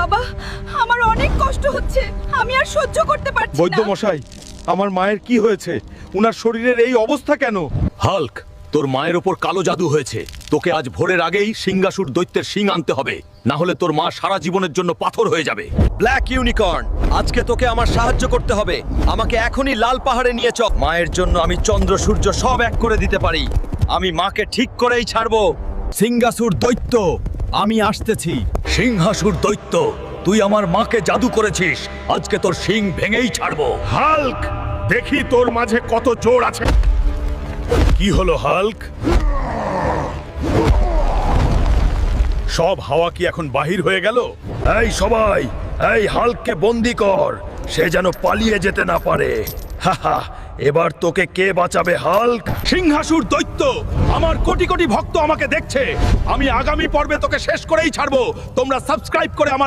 বাবা, আমার অনেক কষ্ট হচ্ছে, আমি আর সহ্য করতে পারছি না। বৈদ্য মশাই, আমার মায়ের কি হয়েছে? উনার শরীরের এই অবস্থা কেন? হাল্ক, তোর মায়ের উপর কালো জাদু হয়েছে। তোকে আজ ভোরের আগেই সিংহাসুর দৈত্যের শিং আনতে হবে, না হলে তোর মা সারা জীবনের জন্য পাথর হয়ে যাবে। ব্ল্যাক ইউনিকর্ন, আজকে তোকে আমার সাহায্য করতে হবে। আমাকে এখনই লাল পাহাড়ে নিয়ে চল। মায়ের জন্য আমি চন্দ্র সূর্য সব এক করে দিতে পারি। আমি মাকে ঠিক করেই ছাড়বো। সিংহাসুর দৈত্য, আমি আসতেছি। সিংহাসুর দৈত্য, তুই আমার মাকে জাদু করেছিস, আজকে তোর শিং ভেঙেই ছাড়বো। হাল্ক, দেখি তোর মাঝে কত জোর আছে। কি হলো হাল্ক? সব হাওয়া কি এখন বাহির হয়ে গেল? এই সবাই, এই হাল্ককে বন্দি কর, সে যেন পালিয়ে যেতে না পারে। হাহা, এবার তোকে কে বাঁচাবে হাল্ক? সিংহাসুর দৈত্য, আমার কোটি কোটি ভক্ত আমাকে দেখছে। আমি আগামী পর্বে তোকে শেষ করেই ছাড়বো। তোমরা সাবস্ক্রাইব করে আমার